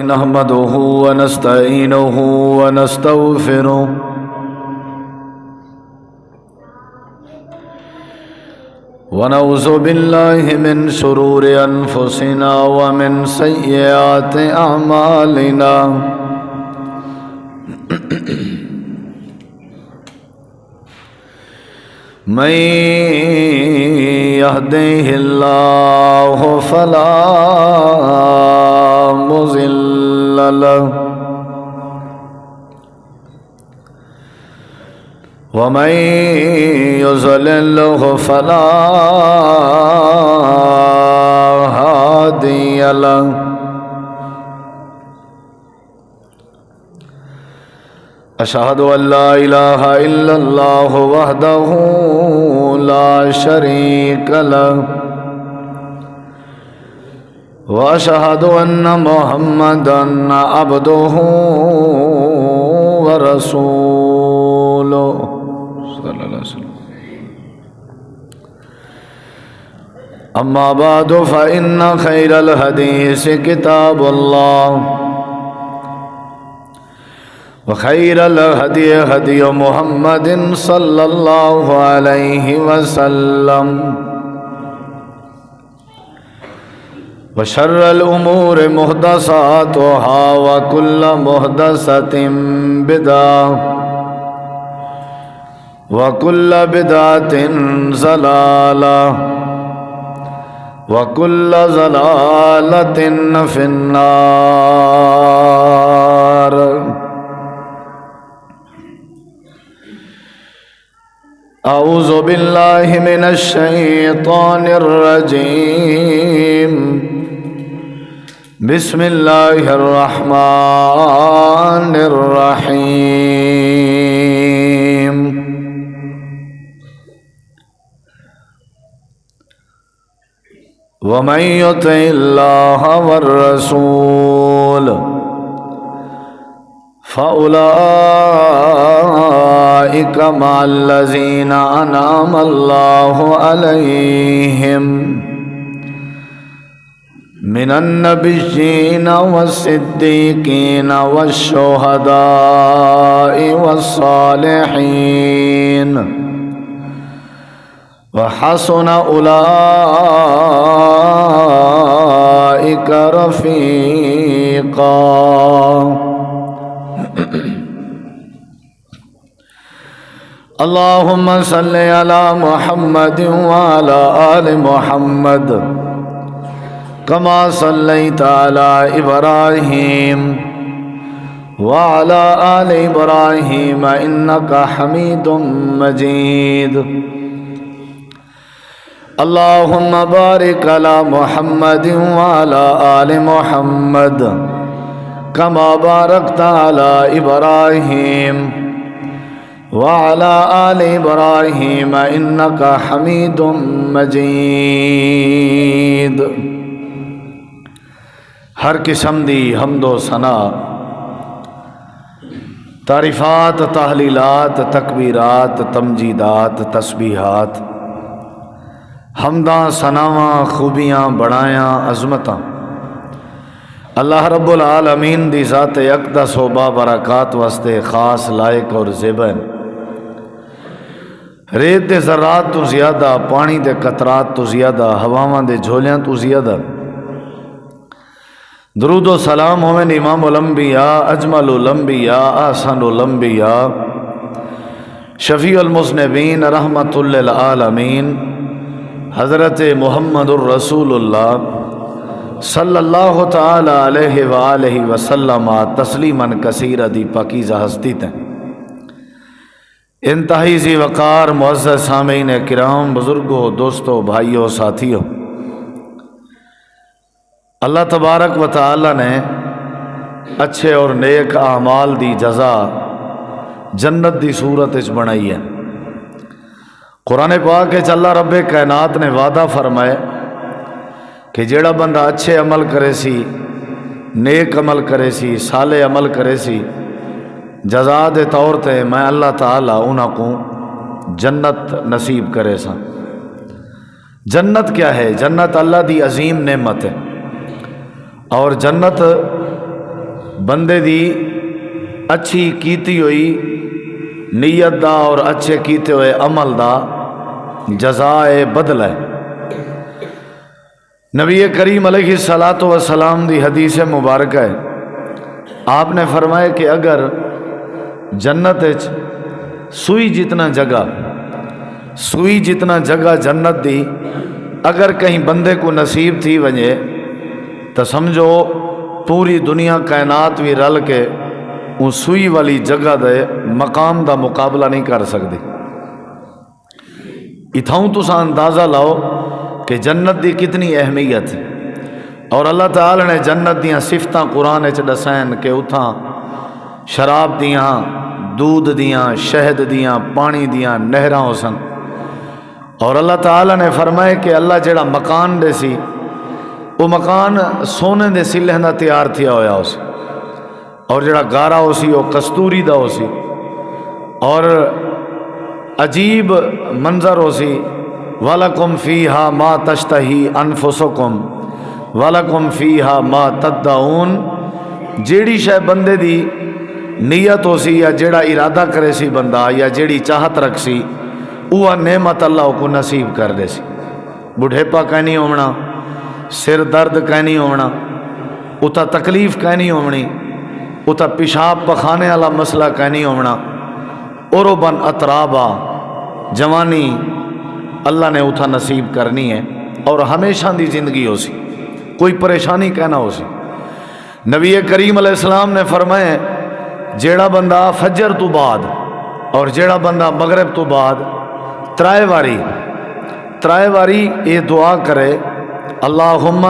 نحمده ونستعينه ونستغفره ونعوذ بالله من شرور أنفسنا ومن سيئات أعمالنا من يهده الله فلا مضل له ومن يضلل فلا هادي له أشهد أن لا إله إلا الله وحده لا شريك له وأشهد أن محمدًا عبده ورسوله صلى الله عليه وسلم. أما بعد فإن خير الحديث كتاب الله وخير الهدي هدي محمد صلى الله عليه وسلم وشر الأمور محدثاتها وكل محدثة بدعة وكل بدعة ضلالة وكل ضلالة في النار. أعوذ بالله من الشيطان الرجيم. بسم الله الرحمن الرحيم. ومن يطع الله والرسول فأولئك مع الذين أنعم الله عليهم من النبيين والصديقين والشهداء والصالحين وحسن أولئك رفيقا. اللهم صل على محمد وعلى آل محمد كما صليت على إبراهيم وعلى آل إبراهيم إنك حميد مجيد. اللهم بارك على محمد وعلى آل محمد كما باركت على إبراهيم وعلى آل إبراهيم إنك حميد مجيد. ہر قسم دی حمد و ثنا، تعریفات، تحلیلات، تکبیرات، تمجیدات، تسبیحات، حمداں، ثناواں، خوبیاں، بڑایاں، عظمتاں اللہ رب العالمین دی ذات اقدس و بابرکات واسطے خاص لائق اور زیبا ہیں. ریت دے ذرات تو زیادہ، پانی دے قطرات تو زیادہ، ہواواں دے جھولیاں تو زیادہ. درود و سلام ہومن امام الانبیاء، اجمل الانبیاء، احسن الانبیاء، شفیع المذنبین، رحمت للعالمین، حضرت محمد الرسول اللہ صلی اللہ تعالی علیہ وآلہ وسلم تسلیما کثیرا دی پاکیزہ ہستی تھیں. انتہائی ذی وقار معزز سامعین کرام، بزرگوں، دوستوں، بھائیوں، ساتھیوں، اللہ تبارک و تعالی نے اچھے اور نیک اعمال دی جزا جنت دی صورت اچ بنائی ہے. قرآن پاک وچ اللہ رب کائنات نے وعدہ فرمائے کہ جیڑا بندہ اچھے عمل کرے سی، نیک عمل کرے سی، صالح عمل کرے سی، جزا دے طور تے میں اللہ تعالیٰ انہاں کو جنت نصیب کرے سا. جنت کیا ہے؟ جنت اللہ دی عظیم نعمت ہے، اور جنت بندے دی اچھی کیتی ہوئی نیت دا اور اچھے کیتے ہوئے عمل دا جزائے بدل ہے۔ نبی کریم علیہ الصلاۃ والسلام دی حدیث مبارکہ ہے، آپ نے فرمایا کہ اگر جنت سوئی جتنا جگہ جنت دی اگر کہیں بندے کو نصیب تھی وجے تو سمجھو پوری دنیا کائنات بھی رل کے ان سوئی والی جگہ دے مقام دا مقابلہ نہیں کر سکتی۔ اتھاؤں تساں اندازہ لاؤ کہ جنت دی کتنی اہمیت ہے، اور اللہ تعالی نے جنت دیاں صفتاں قرآن وچ دسین کہ اتھاں شراب دیاں، دودھ دیاں، شہد دیاں، پانی دیاں نہراں ہو سن، اور اللہ تعالی نے فرمائے کہ اللہ جڑا مکان دے سی وہ مکان سونے دے سلے دا تیار تھیا ہویا ہو سی، اور جڑا گارا ہو سی وہ کستوری دا ہو سی، اور عجیب منظر ہو سی، وَلَكُمْ فِيهَا مَا تَشْتَهِي أَنفُسُكُمْ وَلَكُمْ فِيهَا مَا تَدَّعُونَ۔ جیڑی شے بندے دی نیت ہو سی یا جیڑا ارادہ کرے سی بندہ یا جیڑی چاہت رکھ سی وہ نعمت اللہ کو نصیب کر دے سی۔ بڑھیپا کہیں نہیں ہونا، سر درد کہیں نہیں ہونا، اتا تکلیف کہیں نہیں ہونی، اتا پیشاب پخانے والا مسئلہ کہیں نہیں ہونا، عرباً اترابا جوانی اللہ نے اتھا نصیب کرنی ہے، اور ہمیشہ دی زندگی ہو سی، کوئی پریشانی کہنا ہو سی۔ نبی کریم علیہ السلام نے فرمایا جیڑا بندہ فجر تو بعد اور جیڑا بندہ مغرب تو بعد ترائے واری یہ دعا کرے، اللہم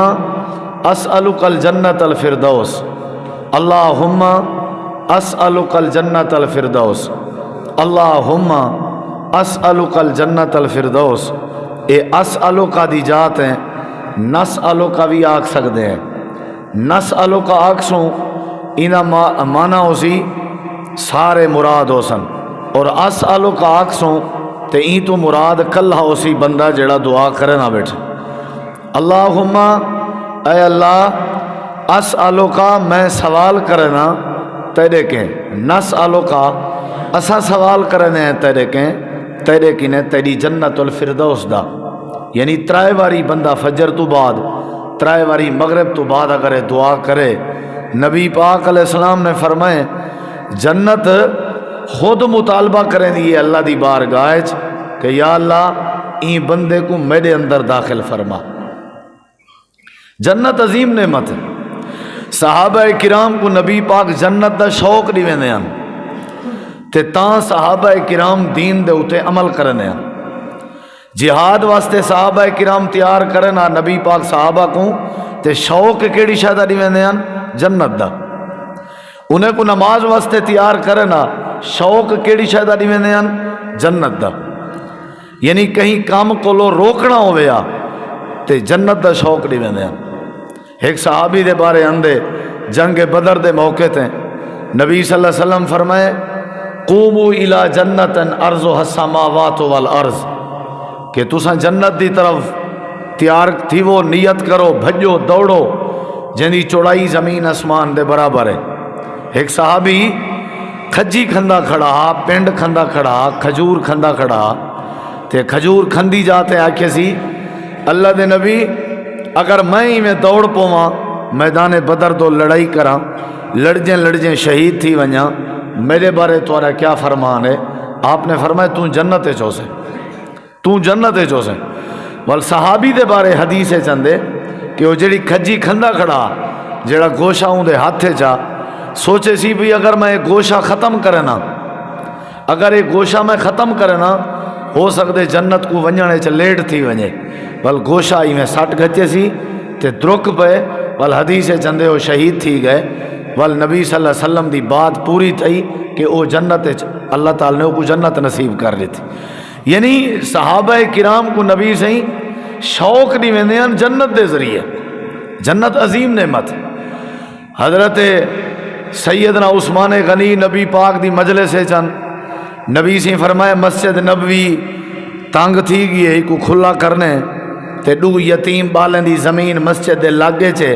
اسألک الجنت الفردوس، اللہم اسألک الجنت الفردوس، اللہم اسألک الجنت الفردوس۔ اے اسألک دی جات ہیں، نسألک بھی آکھ سکتے ہیں، نسألک آکھسوں اینا مانا ہو سی سارے مراد ہو سن، اور اسألک آکھسوں تے این تو مراد کلہ ہو سی بندہ جڑا دعا کرے نہ بیٹھے۔ اللہم اے اللہ اسألک میں سوال کرنا تیرے کے، نسألک اسا سوال کرنے ہیں تیرے کے، تیرے کی نے تیری جنت الفردوس دا، یعنی ترائے واری بندہ فجر تو بعد ترائے واری مغرب تو بعد اگر دعا کرے، نبی پاک علیہ السلام نے فرمائے جنت خود مطالبہ کریں دی اللہ دی بارگاہ کہ یا اللہ این بندے کو میرے اندر داخل فرما۔ جنت عظیم نعمت ہے۔ صحابہ کرام کو نبی پاک جنت دا شوق نہیں ویندے ہیں تے تاں صحابہ کرام دین دے اتے عمل کرنے ہیں، جہاد واسطے صحابہ کرام تیار کرنا نبی پاک صحابہ کو تے شوق کیڑی شاید نہیں ویندے ہیں جنت دا، انہیں کو نماز واسطے تیار کرنا شوق کیڑی شاید نہیں ویندے ہیں جنت دا، یعنی کہیں کام کو لو روکنا ہویا تے جنت دا شوق نہیں ویندے ہیں۔ ایک صحابی دے بارے اندے جنگ بدر دے موقع تے نبی صلی اللہ علیہ وسلم فرمائے قوموا الی جنت ارضها السماوات والارض، کہ تساں جنت دی طرف تیار تھی وہ نیت کرو، بھجو دوڑو جنی چوڑائی زمین اسمان دے برابر ہے۔ ایک صحابی کھجی کھندا کھڑا، پنڈ کھندا کھڑا، کھجور کھندا کھڑا، تے کھجور کھندی جاتے آکھے سی اللہ دے نبی اگر میں دوڑ پواں میدان بدر تو لڑائی کراں، لڑجیں شہید تھی ونجاں، میرے بارے تمہارا کیا فرمان ہے؟ آپ نے فرمایا تو جنت چوسے۔ ول صحابی دے بارے حدیث چندے کہ وہ جڑی کھجی کھندا کھڑا جڑا گوشہ ہوں دے ہاتھے چا سوچے سی بھی اگر میں گوشہ ختم کرنا، اگر یہ گوشہ میں ختم کرنا ہو سکتے جنت کو ونجنے چ لیٹ تھی ونجے، ول گوشہ ہی میں سٹ گچے سی تے درک پے، ول حدیث چندے وہ شہید تھی گئے، ول نبی صلی اللہ علیہ وسلم دی بات پوری تھی کہ وہ جنت اللہ تعالی نے وہ جنت نصیب کر لی تھی۔ یعنی صحابہ کرام کو نبی سے شوق نہیں ویندے ہیں جنت دے ذریعے، جنت عظیم نعمت۔ حضرت سیدنا عثمان غنی نبی پاک دی مجلس سے چند نبی سے فرمایا مسجد نبوی تنگ تھی گئی کو کھلا کرنے تے دو یتیم بالیں دی زمین مسجد دے لاگے چے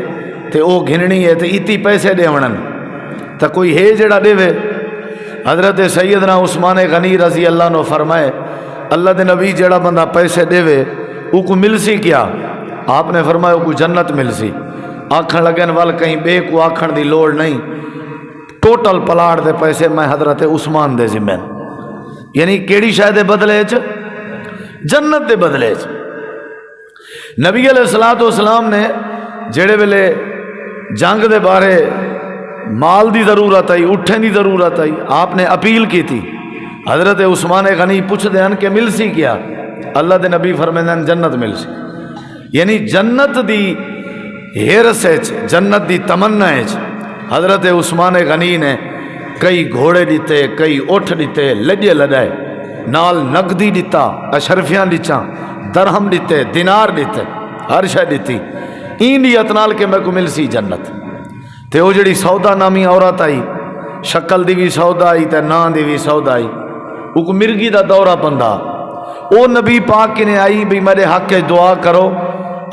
تے او گھننی ہے تے ایتی پیسے دے ونن تو کوئی ہے جڑا دے وے؟ حضرت سیدنا عثمان غنی رضی اللہ عنہ فرمائے اللہ دے نبی جڑا بندہ پیسے دے وے او کو مل سی کیا؟ آپ نے فرمایا او کو جنت مل سی۔ آکھن لگن وال کہیں بے کو آکھن دی لوڑ نہیں، ٹوٹل پلاٹ دے پیسے میں حضرت عثمان دے ذمہ، یعنی کیڑی شاید دے بدلے چ؟ جنت دے بدلے چ۔ نبی علیہ الصلوۃ والسلام نے جڑے ویلے جنگ دے بارے مال دی ضرورت آئی، اٹھن دی ضرورت آئی، آپ نے اپیل کی تھی۔ حضرت عثمان غنی پوچھ دین کہ مل سی کیا؟ اللہ دے نبی فرمائیں جنت مل سی، یعنی جنت دی ہرس وچ، جنت دی تمنا وچ حضرت عثمان غنی نے کئی گھوڑے دیتے، کئی اٹھ دیتے، لجے لدائے، نال نقدی دیتا، اشرفیاں دیچاں، درہم دیتے، دینار دیتے، ہر شے دیتی، این نیت نال کہ میں کو مل سی جنت۔ تے وہ جڑی سودا نامی عورت آئی، شکل دی بھی سودا آئی تے نام دی بھی سودا آئی، وہ کو مرگی دا دورہ پندا، او نبی پاک کی نے آئی بھی میرے حق کے دعا کرو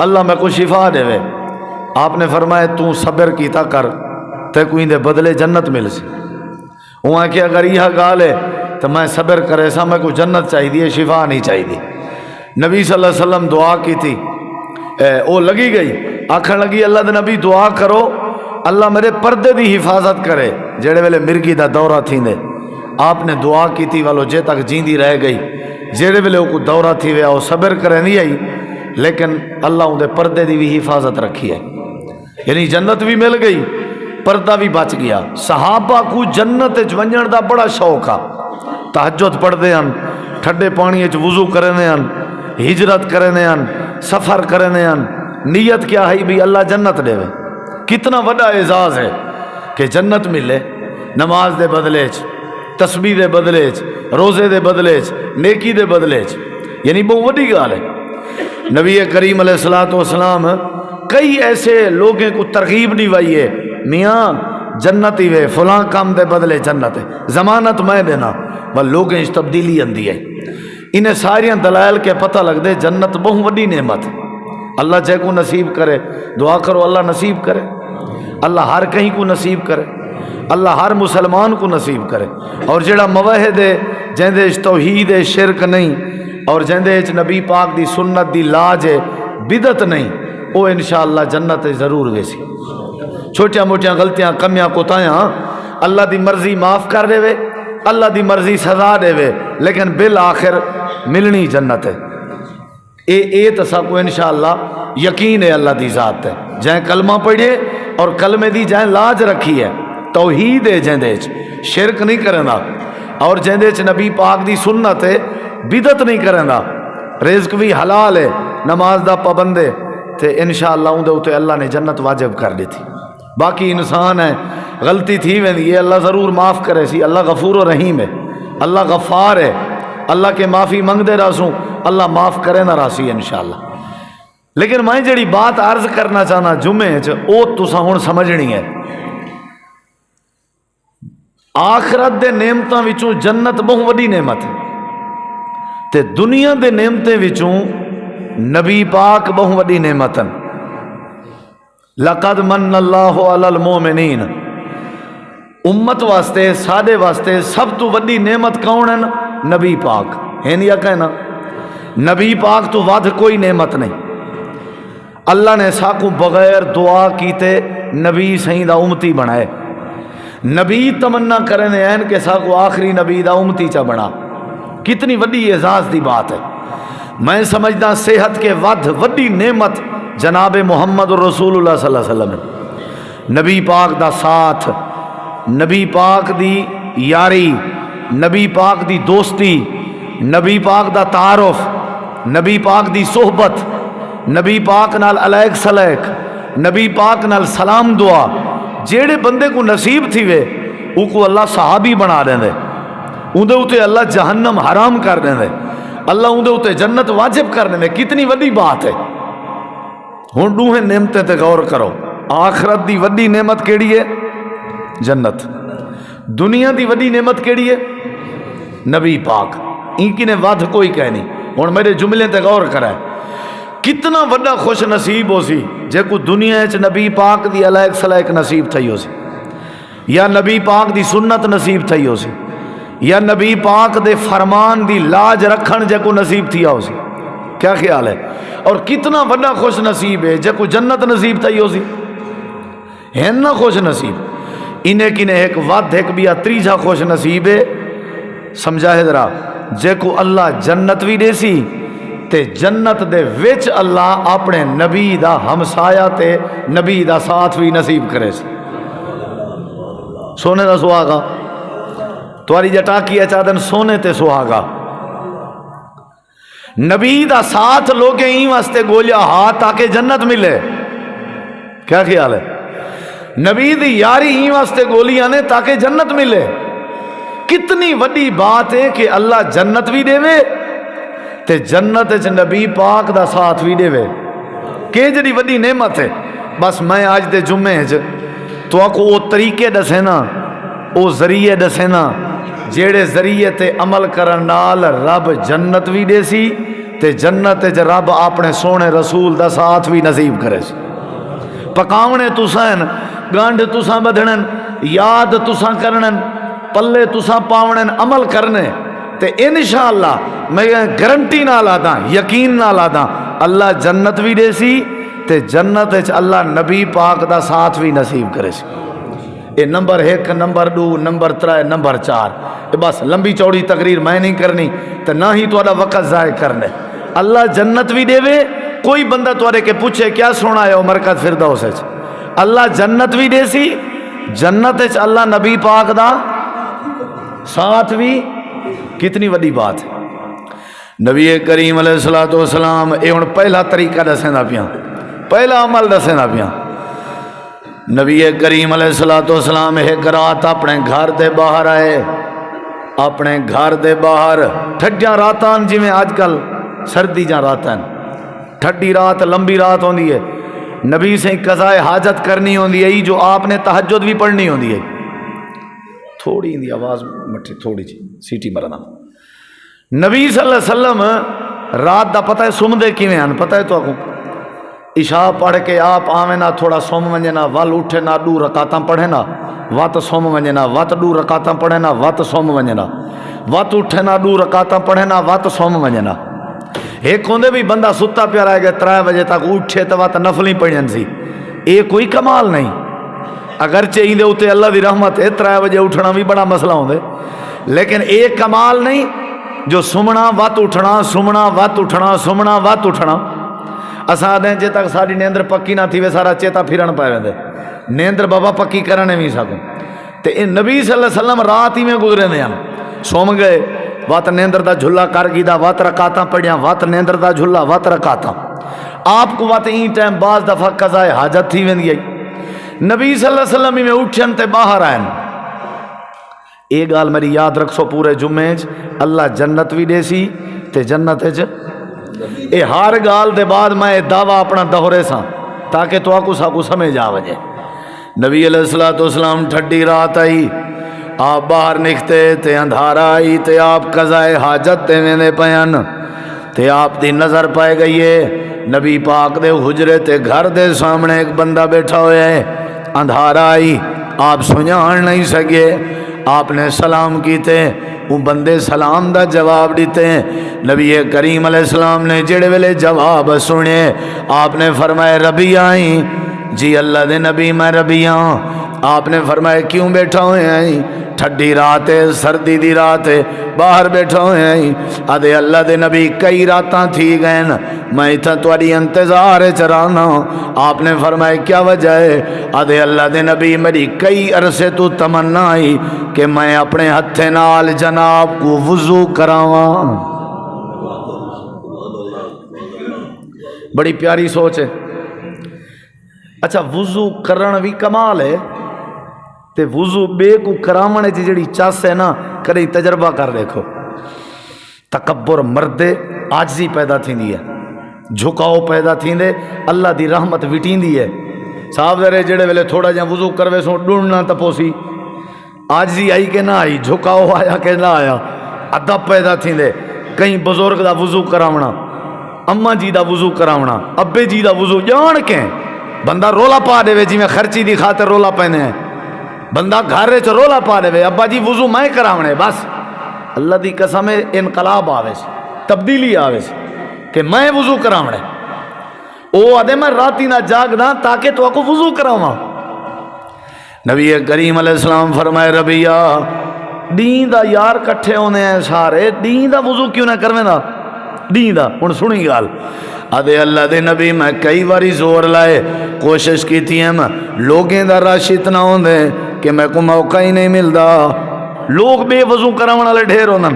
اللہ میں کو شفا دے وے۔ آپ نے فرمایا تو صبر کیتا کر تے کوئی دے بدلے جنت مل سی۔ وہاں کہ اگر یہ گال ہے تو میں صبر کرے سا، میں کو جنت چاہی دی، شفا نہیں چاہی دی۔ نبی صلی اللہ علیہ وسلم دعا کی تھی، او لگی گئی، آکھن لگی اللہ دے نبی دعا کرو اللہ میرے پردے دی حفاظت کرے جڑے ویلے مرگی دا دورہ تھی دے۔ آپ نے دعا کی تھی والو جے تک جیندی رہ گئی، جڑے ویلے کو دورہ تھی وے او صبر کرے نہیں آئی، لیکن اللہ ان دے پردے دی بھی حفاظت رکھی ہے، یعنی جنت بھی مل گئی، پردہ بھی بچ گیا۔ صحابہ کو جنت ونجن دا بڑا شوق آ، تہجد پڑھتے ہیں، ٹھڈے پانی وضو کرنے ہیں، ہجرت کرنے ہیں، سفر کرنے ہیں، نیت کیا ہے بھی اللہ جنت دے وے۔ کتنا بڑا اعزاز ہے کہ جنت ملے، نماز دے بدلے چ، تسبیح دے بدلے چ، روزے دے بدلے چ، نیکی دے بدلے چ، یعنی بہت بڑی گال ہے۔ نبی کریم علیہ الصلوۃ والسلام کئی ایسے لوگوں کو ترغیب دیوائی ہے، میاں جنت ہی وے، فلاں کام دے بدلے جنت ہے، ضمانت میں دینا، وہ لوگوں اس تبدیلی آندی ہے۔ انہیں ساریاں دلائل کے پتہ لگ دے جنت بہت بڑی نعمت ہے، اللہ جے کو نصیب کرے، دعا کرو اللہ نصیب کرے، اللہ ہر کہیں کو نصیب کرے، اللہ ہر مسلمان کو نصیب کرے۔ اور جڑا موحد ہے جہندے اچ توحید ہے، شرک نہیں، اور جہندے اچ نبی پاک دی سنت دی لاج ہے، بدعت نہیں، وہ انشاءاللہ جنت ضرور ویسی۔ چھوٹیاں موٹیاں غلطیاں کمیاں کوتاہیاں اللہ دی مرضی معاف کر دے وے، اللہ دی مرضی سزا دے وے، لیکن بالآخر ملنی جنت ہے۔ اے تسا کو انشاءاللہ یقین ہے اللہ دی ذات ہے، جہاں کلمہ پڑھے اور کلمے دی جہاں لاج رکھی ہے، توحید ہے جہندے چ، شرک نہیں کرنا، اور جہندے چ نبی پاک دی سنت ہے، بدعت نہیں کرنا، رزق بھی حلال ہے، نماز دا پابند ہے، تے انشاءاللہ اون دے اوتے اللہ نے جنت واجب کر دی تھی۔ باقی انسان ہے غلطی تھی ویندی ہے، اللہ ضرور معاف کرے سی، اللہ غفور و رحیم ہے، اللہ غفار ہے، اللہ کے معافی منگ دے راسوں، اللہ معاف کرے نہ راسی انشاءاللہ۔ لیکن میں جڑی بات عرض کرنا چاہنا جمعے چ او تساں ہن سمجھنی ہے، آخرت دے نعمتاں وچوں جنت بہت وڈی نعمت ہے، تے دنیا دے نعمتیں وچوں نبی پاک بہت وڈی نعمت ہیں۔ لقد من اللہ علی المومنین، امت واسطے سادے واسطے سب تو وڈی نعمت کون ہے؟ نبی پاک ہے، یا کہنا نبی پاک تو ود کوئی نعمت نہیں۔ اللہ نے ساکو بغیر دعا کیتے نبی سہیں دا امتی بنائے، نبی تمنا کرنے ہیں کہ ساکو آخری نبی دا امتی چا بنا، کتنی وڈی اعزاز دی بات ہے۔ میں سمجھدا صحت کے ود وڈی نعمت جناب محمد رسول اللہ صلی اللہ علیہ وسلم، نبی پاک دا ساتھ، نبی پاک دی یاری، نبی پاک دی دوستی، نبی پاک دا تعارف، نبی پاک دی صحبت، نبی پاک نال علیک سلیک، نبی پاک نال سلام دعا، جیڑے بندے کو نصیب تھی وے او کو اللہ صحابی بنا دیں دے، اندے ہوتے اللہ جہنم حرام کر دیں دے، اللہ اندے ہوتے جنت واجب کر دیں دے، کتنی وڈی بات ہے۔ ہن دوہیں نعمتیں تے غور کرو، آخرت دی وڈی نعمت کیڑی ہے؟ جنت۔ دنیا دی وڈی نعمت کیڑی ہے؟ نبی پاک، ان کی نے ود کوئی کہہ نہیں۔ ہن میرے جملے تے غور کرے، کتنا وڈا خوش نصیب ہو سی جے کو دنیا وچ نبی پاک دی علیک سلیک نصیب تھی ہو سی۔ یا نبی پاک دی سنت نصیب تھی ہو سی یا نبی پاک دے فرمان دی لاج رکھن جے کو نصیب تھی ہو سی. کیا خیال ہے؟ اور کتنا بڑا خوش نصیب ہے جے کو جنت نصیب تھی ہو سی. ہے نا خوش نصیب. انہیں کنے ایک ود ایک بیا تریجا خوش نصیب ہے. سمجھا ہے ذرا. جے کو اللہ جنت بھی دے سی تے جنت دے وچ اللہ اپنے نبی دا ہمسایا تے نبی دا ساتھ بھی نصیب کرے سی. سونے دا سہاگا تواری جٹاکی اچادن سونے تے سہاگا. نبی دا ساتھ لوگیں این واسطے گولیا ہاں تاکہ جنت ملے. کیا خیال ہے؟ نبی دی یاری این واسطے گولیاں نے تاکہ جنت ملے. کتنی وڈی بات ہے کہ اللہ جنت بھی دے وے تے جنت وچ نبی پاک دا ساتھ بھی دے وے. کہ جڑی وڈی نعمت ہے. بس میں آج دے جمعے وچ تو آکو وہ طریقے دسے نا وہ ذریعے دسے نا جیڑے ذریعے تے عمل کرن نال رب جنت بھی دے سی تے جنت وچ رب اپنے سونے رسول دا ساتھ بھی نصیب کرے سی. پکاونے تساں گانڈ تساں بدھنن یاد تساں کرنن پلے تساں پاونن عمل کرنے تے انشاءاللہ میں گارنٹی نال آداں یقین نال آداں اللہ جنت بھی دے سی تے جنت وچ اللہ نبی پاک دا ساتھ بھی نصیب کرے سی. اے نمبر 1 نمبر 2 نمبر 3 نمبر 4. بس لمبی چوڑی تقریر میں نہیں کرنی تے نہ ہی تہاڈا وقت ضائع کرنے. اللہ جنت بھی دے وے. کوئی بندہ تہاڈے کے پوچھے کیا سونا ہے مرکز فردوس وچ اللہ جنت بھی دے سی جنت وچ اللہ نبی پاک دا ساتھ بھی. کتنی وڈی بات ہے. نبی کریم علیہ الصلوۃ والسلام اے ہن پہلا طریقہ دسیندا پیاں پہلا عمل دسیندا پیاں. نبی کریم علیہ الصلوۃ والسلام ایک رات اپنے گھر دے باہر آئے. اپنے گھر دے باہر ٹھڈیاں راتاں جویں اج کل سردی جاں راتاں ٹھڈی رات لمبی رات ہوندی ہے. نبی سے قضائے حاجت کرنی ہوندی ہے جو آپ نے تہجد بھی پڑھنی ہوندی ہے. تھوڑی اندی آواز مٹھی تھوڑی جی سیٹی مرنا. نبی صلی اللہ علیہ وسلم رات دا پتہ ہے سمدے کیویں ہن پتہ ہے تو کو عشاء پڑھ کے آپ آویں نا تھوڑا سوم ونجے نا ول اٹھے نا 2 رکعتاں پڑھے نا وت سوم ونجے نا وت 2 رکعتاں پڑھے نا وت سوم ونجے نا وت اٹھے نا 2 رکعتاں پڑھے نا وت سوم ونجے نا. ایک ہوندے بھی بندہ ستا پیا رہے گا 3 بجے تک اٹھے تو وت نفل ہی پڑھن سی. یہ کوئی کمال نہیں. اگرچہ ایندے اوتے اللہ دی رحمت ہے 3 بجے اٹھنا بھی بڑا مسئلہ ہوندے لیکن ایک کمال نہیں جو سمنا وت اٹھنا سمنا وت اٹھنا سمنا وت اٹھنا. اساں آدھے جے تک ساری نیندر پکی نہ تھی وے سارا چیتا پھرن پائے ویندے نیندر بابا پکی کرنے بھی سکوں. تے اے نبی صلی اللہ علیہ وسلم رات ہی میں گزرے نے سوم گئے وت نیندر دا جھلا کر گئی دا وت رکعتاں پڑھیاں وت نیندر دا جھلا وت رکعتاں. آپ کو وت این ٹائم بعض دفعہ قضائے حاجت تھی ویندی ہے. نبی صلی اللہ علیہ وسلم میں اٹھن تے باہر آئن. یہ گال میری یاد رکھو پورے جمعے اللہ جنت بھی دے سی تے جنت اے ہر گال دے بعد میں دعویٰ اپنا دہرے سا تاکہ تو آکو ساکو سمجھ آ وجے. نبی علیہ الصلوۃ والسلام ٹھڈی رات آئی آپ باہر نکتے تے اندھارا آئی تے آپ قضائے حاجت تے ویندے پیان تے آپ دی نظر پائے گئی ہے نبی پاک دے حجرے تے گھر دے سامنے ایک بندہ بیٹھا ہویا ہے. اندھارا آئی آپ سنجھان نہیں سکے. آپ نے سلام کیتے وہ بندے سلام دا جواب دیتے ہیں. نبی کریم علیہ السلام نے جڑے ویلے جواب سنے آپ نے فرمایا ربی آئی. جی اللہ دے نبی میں ربی ہاں. آپ نے فرمایا کیوں بیٹھا ہوئے ہیں؟ ٹھڈی رات ہے سردی دی رات ہے باہر بیٹھا ہوئے ہیں. آدھے اللہ دے نبی کئی راتاں تھی گئے میں اتھا تواڈی انتظار چرانا. آپ نے فرمایا کیا وجہ ہے؟ آدھے اللہ دے نبی میری کئی عرصے تو تمنا آئی کہ میں اپنے ہتھے نال جناب کو وضو کراواں. بڑی پیاری سوچ ہے. اچھا وضو کرن بھی کمال ہے تے وضو بے کو کراونے چ جڑی چس ہے نا کدی تجربہ کر دیکھو. تکبر مردے عاجزی پیدا تھیندی ہے جھکاؤ پیدا تھیندے اللہ دی رحمت وٹیندی ہے. صاحب ذرے جڑے ویلے تھوڑا جہا وضو کروے سو ڈھونڈنا تپوسی عاجزی آئی کہ نہ آئی جھکاؤ آیا کہ نہ آیا ادب پیدا تھیندے. کہیں بزرگ دا وضو کراونا اماں جی دا وضو کراونا ابے جی دا وضو جان کے بندہ رولا پا دے جی میں خرچی دی خاطر رولا پینے ہیں بندہ گھر چ رولا پا دے ابا جی وضو میں کراونے بس اللہ دی قسم انقلاب آوے سی تبدیلی آوے سی کہ میں وضو کراونے او آدھے میں راتی نہ جاگنا تاکہ تو کو وضو کراواں نبی کریم علیہ السلام فرمائے ربیہ دین دا یار کٹھے ہونے ہیں سارے دین دا وضو کیوں نہ کرویں دا دین دا ہن سنی گل آدھے اللہ دے نبی میں کئی باری زور لائے کوشش کی تھی میں لوگیں دا رش اتنا ہوندے کہ میں کو موقع ہی نہیں ملدا لوگ بے وضو کراون والے ڈھیر ہوندن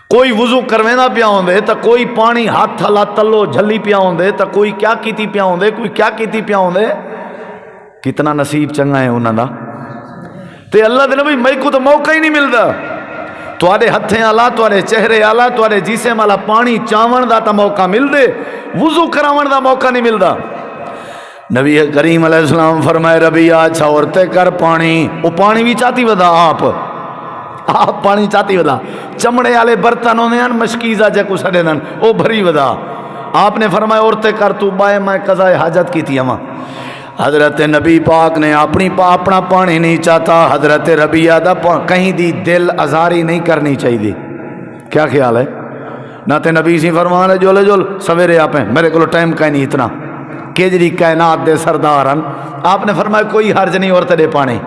کوئی وضو کرویندا پیا ہوندے تا کوئی پانی ہاتھ ہلا تلو جھلی پیا ہوندے تا کوئی کیا کیتی پیا ہوندے کوئی کیا کیتی پیا ہوندے کتنا نصیب چنگا ہے انہاں دا تے اللہ دے نبی میں کو تو موقع ہی نہیں ملدا تواڈے ہتھیں آلا تواڈے چہرے آلا تواڈے جسم آلا پانی چاون دا تا موقع مل دے وضو کراون دا موقع نہیں ملدا نبی کریم علیہ السلام فرمائے ربی اچھا عورتیں کر پانی وہ پانی بھی چاہتی ودا آپ پانی چاہتی ودا چمڑے والے برتن ہونے ہیں مشکیزہ جے کو سڑے نن وہ بھری ودا آپ نے فرمایا عورتیں کر تو بائے میں قضاء حاجت کی تھی ہماں حضرت نبی پاک نے اپنا پانی نہیں چاہتا حضرت ربیہ دا کہیں دی دل ازاری نہیں کرنی چاہیے کیا خیال ہے نہ تے نبی سی فرمانے جولے جول سویرے آپ ہیں میرے کو ٹائم کا نہیں اتنا کیجری کائنات دے سردارن آپ نے فرمایا کوئی حرج نہیں عورت دے پانے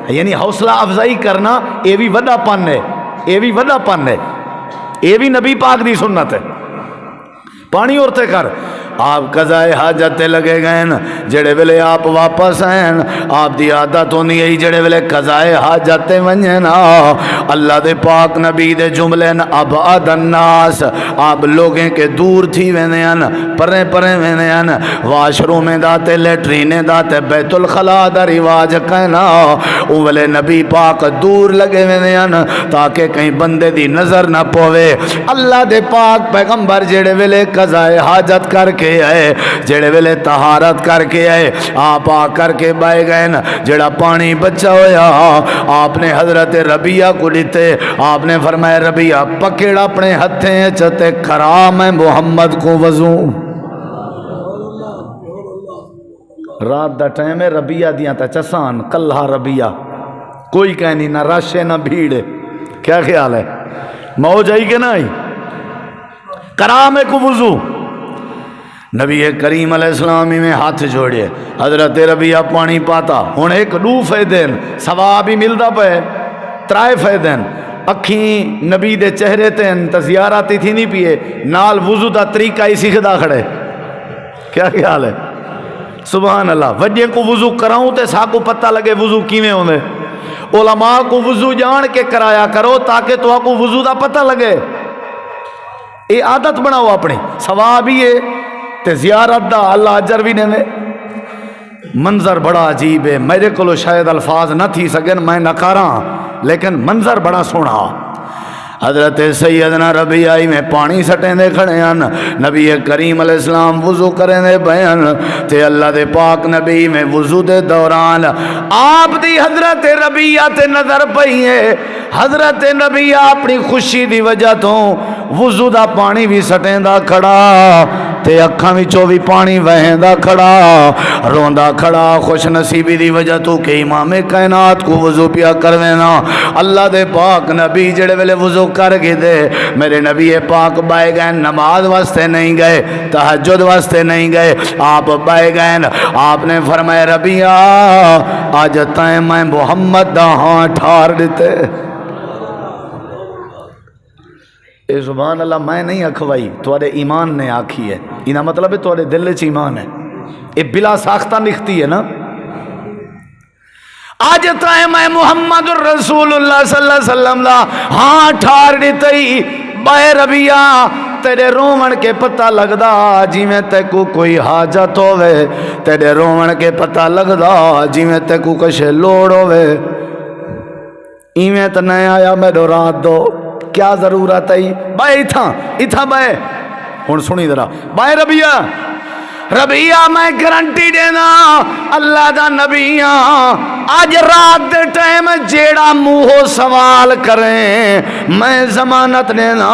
یعنی حوصلہ افزائی کرنا یہ بھی وڈا پن ہے یہ بھی وڈا پن ہے یہ بھی نبی پاک دی سنت ہے پانی عورتیں کر آپ قضاء حاجت لگے گئے جڑے ویلے آپ واپس ہیں آپ دی عادت ہونی ہے جڑے ویلے قضاء حاجت ونجن اللہ دے پاک نبی دے جملے ابعد الناس آپ لوگیں کے دور تھی ویندے ہیں پرے پرے ویندے ہیں واش روم داتے لیٹرینے داتے بیت الخلا دا رواج کہنا او ویلے نبی پاک دور لگے ویندے ہیں تاکہ کہیں بندے دی نظر نہ پوے اللہ دے پاک پیغمبر جڑے ویلے قضاء حاجت کر کے آئے جڑے ویلے طہارت کر کے آئے آپ آ کر کے بائے گئے جڑا پانی بچا ہویا آپ نے حضرت ربیہ کو لیتے آپ نے فرمایا ربیہ پکڑ اپنے ہتھیں چتے کرام محمد کو وضو رات دا ٹائم ہے ربیہ دیاں تا چسان کلہ ربیہ کوئی کہنی نہ رش نہ بھیڑ کیا خیال ہے موج آئی کہ نہ آئی کرام کو وضو نبی کریم علیہ السلام میں ہاتھ جوڑے حضرت ربیہ پانی پاتا ہن ایک دو فائدین ثواب ہی ملدا پے ترائے فائدین اکھیں نبی دے چہرے تین تزیاراتی تھی نہیں پیے نال وضو دا طریقہ ہی سیکھدا کھڑے کیا خیال ہے سبحان اللہ وجہ کو وضو کراؤں تے سا کو پتہ لگے وضو کیویں ہوندے علماء کو وضو جان کے کرایا کرو تاکہ تو کو وضو دا پتہ لگے اے عادت بناؤ اپنی ثواب ہی ہے تے زیارت دا اللہ اجر بھی دے منظر بڑا عجیب ہے میرے کو شاید الفاظ نہ تھی سکن میں نہ کراں لیکن منظر بڑا سونا حضرت سیدنا ربیہ میں پانی سٹیں دے کھڑے ہیں نبی کریم علیہ السلام وضو کریں دے بیان تے اللہ دے پاک نبی میں وضو دے دوران آپ دی حضرت ربیہ تے نظر پئی ہے حضرت نبی اپنی خوشی دی وجہ تو وضو دا پانی بھی سٹیں دا کھڑا تے اکھاں وچوں بھی پانی وہندا کھڑا روندا کھڑا خوش نصیبی دی وجہ تو کہ امام کائنات کو وضو پیا کروینا اللہ دے پاک نبی جڑے ویلے وضو کر کے دے میرے نبی پاک بائے گئے نماز واسطے نہیں گئے تہجد واسطے نہیں گئے آپ بائے گئے آپ نے فرمایا ربیہ آج تائیں میں محمد دا ہاں ٹھار دیتے اے سبحان اللہ میں نہیں اکھوائی توڑے ایمان نے آکھی ہے انہا مطلب ہے توڑے دل چ ایمان ہے اے بلا ساختہ لکھتی ہے نا آج تائیں میں محمد الرسول اللہ صلی اللہ علیہ وسلم دا ہاں ٹھار دیتے بائے ربیہ تیرے رومن کے پتہ لگدا جی میں تے کو کوئی حاجت ہوئے تیرے رومن کے پتہ لگدا جی میں تے کو کچھ لوڑ ہوئے ایویں تو نہیں آیا میں دو رات دو کیا ضرورت ہے بائے اتھا بائے ہن سنی ذرا بائے ربیہ میں گارنٹی دینا اللہ دا نبی آج رات دے ٹائم جیڑا منہ سوال کریں میں ضمانت دینا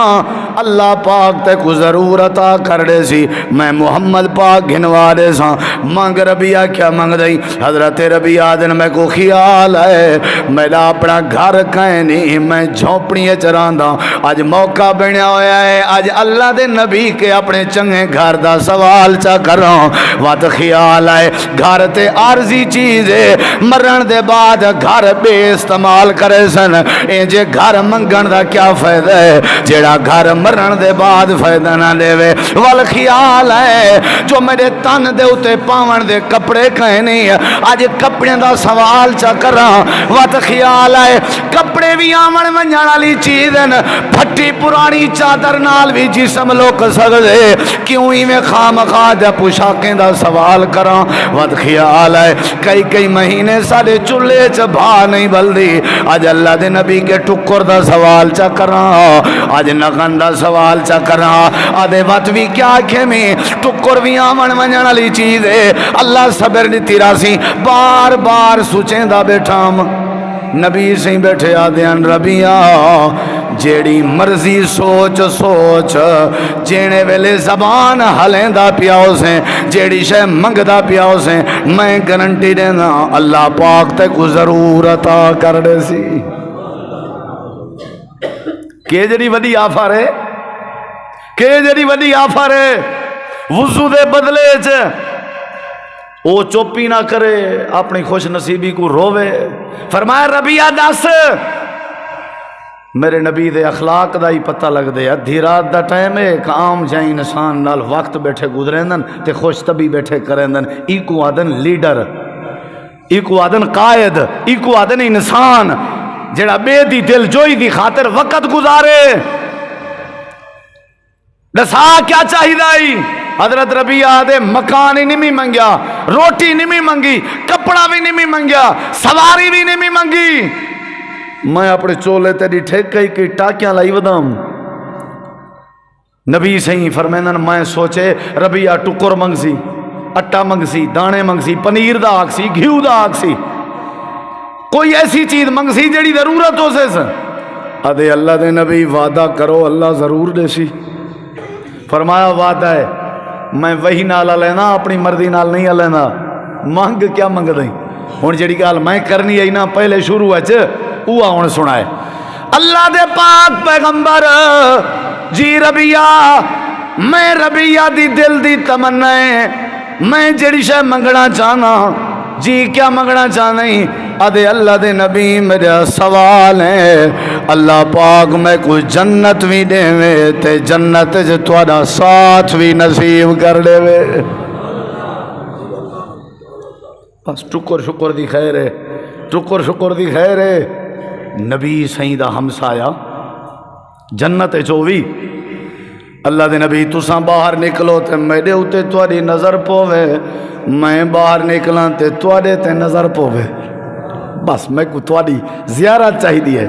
اللہ پاک تے کو ضرور عطا کر دے سی میں محمد پاک گھنوا دے سا منگ ربیہ کیا منگ دئی حضرت ربیہ دن میں کو خیال ہے میرا اپنا گھر کہیں نہیں میں جھونپڑی چراندہ آج موقع بنیا ہویا ہے آج اللہ دے نبی کے اپنے چنگے گھر دا سوال چا کر رہا ہوں وات خیال ہے گھر تے عارضی چیز ہے مرن دے بعد گھر بے استعمال کرے سن اے جے گھر منگن دا کیا فائدہ ہے جیڑا گھر مرن دے بعد فائدہ نہ لے وے وال خیال ہے جو میرے تن دے اتے پاون دے کپڑے کہیں نہیں آج کپڑے دا سوال چا کر رہا وات خیال ہے کپڑے بھی آمن منجان والی چیز ہیں پھٹی پرانی چادر نال بھی جسم لوک سکدے کیوں ہی میں خام خواہ پوشاکیں دا سوال کراں وات خیال ہے کئی مہینے سارے چولے چ بھا نہیں بلدی آج اللہ دے نبی کے ٹکر دا سوال چا کراں آج نغن دا سوال چا کراں آدھے وات بھی کیا آکھے میں ٹکر بھی آمن منجان والی چیز ہے اللہ صبر دیتی راسی بار بار سوچیں دا بیٹھام نبی سے بیٹھے آدھیان ربیہ جیڑی مرضی سوچ سوچ جینے ویلے زبان ہلیں دا پیاؤ سے جیڑی شے منگ دا پیاؤ سے میں گارنٹی دینا اللہ پاک تے کو ضرور عطا کر دے سی کہ جڑی وڈی آفر ہے کہ جڑی وڈی آفر ہے وضو دے بدلے چ وہ چوپی نہ کرے اپنی خوش نصیبی کو روے فرمایا ربیہ دس میرے نبی دے اخلاق دا ہی پتہ لگ دے ادھی رات دا ٹائم ہے ایک عام جائیں انسان نال وقت بیٹھے گزریندن تے خوش طبی بیٹھے کریندن ایکو آدن لیڈر ایکو آدن قائد ایکو آدن انسان جڑا بے دی دل جوئی دی خاطر وقت گزارے دسا کیا چاہی دائی حضرت ربیہ دے مکان ہی نہیں منگیا روٹی نہیں منگی کپڑا بھی نہیں منگیا سواری بھی نہیں منگی میں اپنے چولے تیری ٹھیکئی کی ٹاکیاں لائی ودام نبی صحیح فرمینن میں سوچے ربیہ ٹکر منگ سی اٹا منگ سی دانے منگ سی پنیر دا آگ سی گھیو دا آگ سی کوئی ایسی چیز منگ سی جڑی ضرورت ہو سے ادھے اللہ دے نبی وعدہ کرو اللہ ضرور دے سی فرمایا وعدہ ہے میں وہی نال لینا اپنی مرضی نال نہیں لینا منگ کیا منگ دیں ہن جڑی گل میں کرنی ہے نا پہلے شروع وچ اوہ ہن سنائے اللہ دے پاک پیغمبر جی ربیہ میں ربیہ دی دل دی تمنا ہے میں جڑی شے منگنا چاہنا جی کیا منگنا چاہنا ہی ادھے اللہ دے نبی میرا سوال ہے اللہ پاک میں کوئی جنت بھی دے وے تے جنت جو تھوڑا ساتھ بھی نصیب کر دے وے بس ٹکر شکر دی خیر ہے ٹکر شکر دی خیر ہے نبی سیدہ ہمسایا جنت چووی اللہ دے نبی تساں باہر نکلو تے میرے اتے تھوڑی نظر پوے میں باہر نکلاں تے تھوڑے تے نظر پوے بس میں کو تھوڑی زیارت چاہی دی ہے